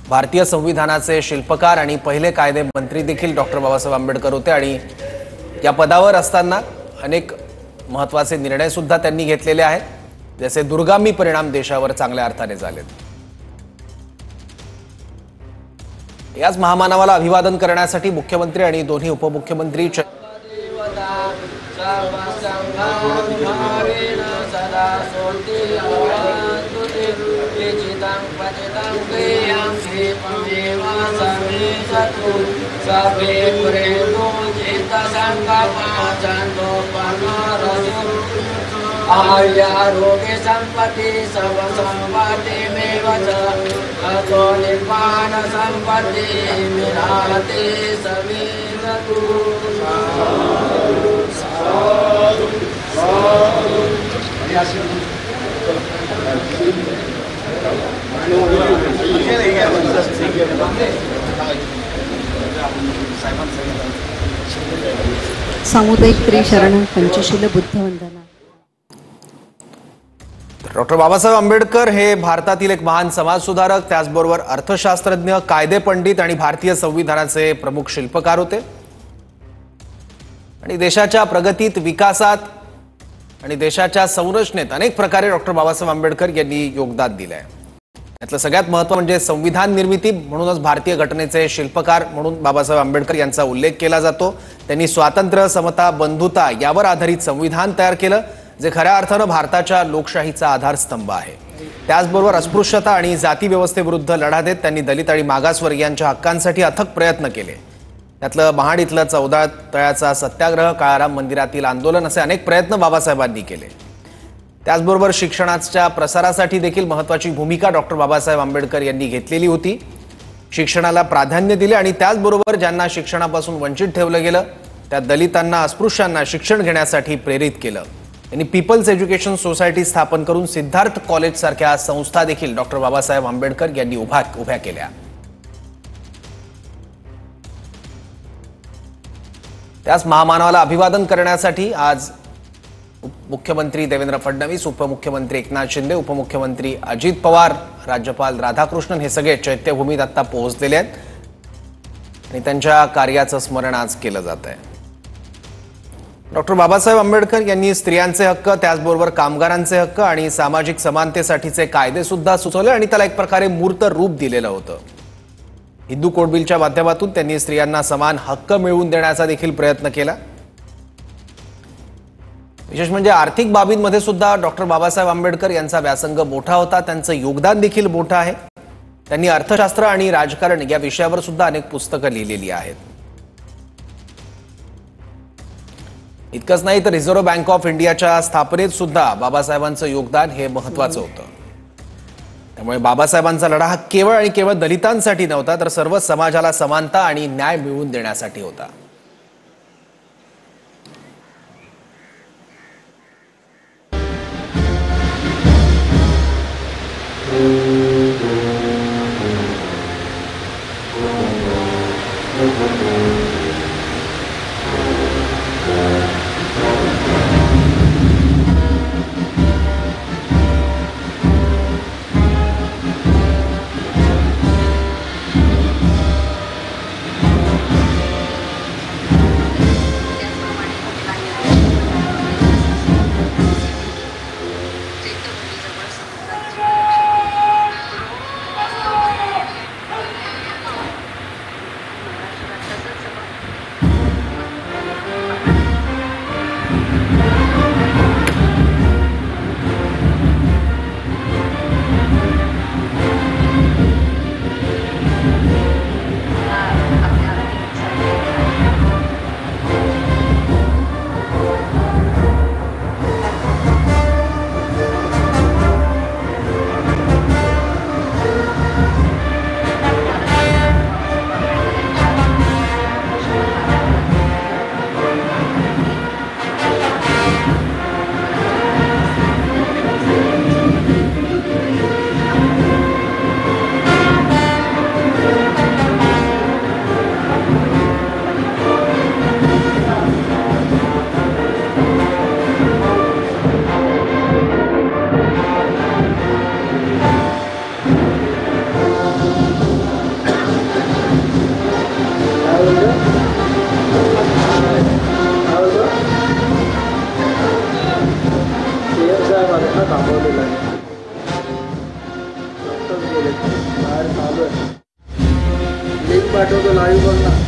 भारतीय संविधानाचे शिल्पकार आणि पहिले कायदे मंत्री देखील डॉक्टर बाबासाहेब आंबेडकर होते आणि या पदावर असताना अनेक महत्त्वाचे निर्णय सुद्धा त्यांनी घेतलेले आहेत, जसे दूरगामी परिणाम देशावर चांगल्या अर्थाने झालेत। याच महामानवाला अभिवादन करण्यासाठी मुख्यमंत्री आणि दोन्ही उपमुख्यमंत्री आरोग्य संपत्ति सर्व संपत्ति में अतो निर्वाण संपत्ति मिलाते सभी सामुदायिक त्रिशरण पंचशील बुद्ध वंदना। डॉक्टर बाबासाहेब आंबेडकर हे भारतातील एक महान समाजसुधारक, त्याचबरोबर अर्थशास्त्रज्ञ, कायदे पंडित आणि भारतीय संविधानाचे प्रमुख शिल्पकार होते आणि देशाच्या प्रगतीत, विकासात आणि देशाच्या संरचनेत अनेक प्रकारे डॉक्टर बाबासाहेब आंबेडकर यांनी योगदान दिले आहे। यातलं सगळ्यात महत्त्व म्हणजे संविधान निर्मिती, म्हणूनच भारतीय घटनेचे शिल्पकार म्हणून बाबासाहेब आंबेडकर यांचा उल्लेख केला जातो। त्यांनी स्वातंत्र्य, समता, बंधुता यावर आधारित संविधान तयार केलं, जे खऱ्या अर्थानं भारताच्या लोकशाहीचा आधारस्तंभ आहे। त्याचबरोबर अस्पृश्यता आणि जाती व्यवस्थेविरुद्ध लढा देत त्यांनी दलित आणि मागासवर्गीयांच्या हक्कांसाठी अथक प्रयत्न केले। त्यातलं महाड इथलं 14 तळ्याचा सत्याग्रह, काळाराम मंदिरातील आंदोलन असे अनेक प्रयत्न बाबासाहेबांनी केले। त्याचबरोबर शिक्षणाच्या प्रसारासाठी देखील महत्त्वाची भूमिका डॉक्टर बाबासाहेब आंबेडकर यांनी घेतलेली होती। शिक्षणाला प्राधान्य दिले आणि त्याचबरोबर ज्यांना शिक्षणापासून वंचित ठेवलं गेलं त्या दलितांना, अस्पृश्यांना शिक्षण घेण्यासाठी प्रेरित केलं। यांनी पीपल्स एज्युकेशन सोसायटी स्थापन करून सिद्धार्थ कॉलेज सारख्या संस्था देखील डॉक्टर बाबासाहेब आंबेडकर यांनी उभ्या केल्या। त्याच महामानवाला अभिवादन करण्यासाठी आज मुख्यमंत्री देवेंद्र फडणवीस, उपमुख्यमंत्री एकनाथ शिंदे, उपमुख्यमंत्री अजित पवार, राज्यपाल राधाकृष्णन हे सगळे चैत्यभूमीत आता पोहोचलेले आहेत आणि त्यांच्या कार्याचं स्मरण आज केलं जात आहे। डॉक्टर बाबासाहेब आंबेडकर यांनी स्त्रियांचे हक्क, त्याचबरोबर कामगारांचे हक्क आणि सामाजिक समानतेसाठीचे कायदे सुद्धा सुचवले आणि त्याला एक प्रकारे मूर्त रूप दिलेलं होतं। हिंदू कोड बिलच्या माध्यमातून त्यांनी स्त्रियांना समान हक्क मिळवून देण्याचा देखील प्रयत्न केला। विशेष म्हणजे आर्थिक बाबींमध्ये सुद्धा डॉक्टर बाबासाहेब आंबेडकर यांचा व्यासंग मोठा होता, त्यांचं योगदान देखील मोठं आहे। त्यांनी अर्थशास्त्र आणि राजकारण या विषयावर सुद्धा अनेक पुस्तकं लिहिलेली आहेत। इतकंच नाही तर रिझर्व्ह बँक ऑफ इंडियाच्या स्थापनेत सुद्धा बाबासाहेबांचं योगदान हे महत्त्वाचं होतं। त्यामुळे बाबासाहेबांचा लढा हा केवळ आणि केवळ दलितांसाठी नव्हता, तर सर्व समाजाला समानता आणि न्याय मिळवून देण्यासाठी होता। पूर्ण थांबवलेलं आहे. डॉक्टर गेले बाहेर चालू आहे. लिंक पाठवतो लाईव्ह बघ ना.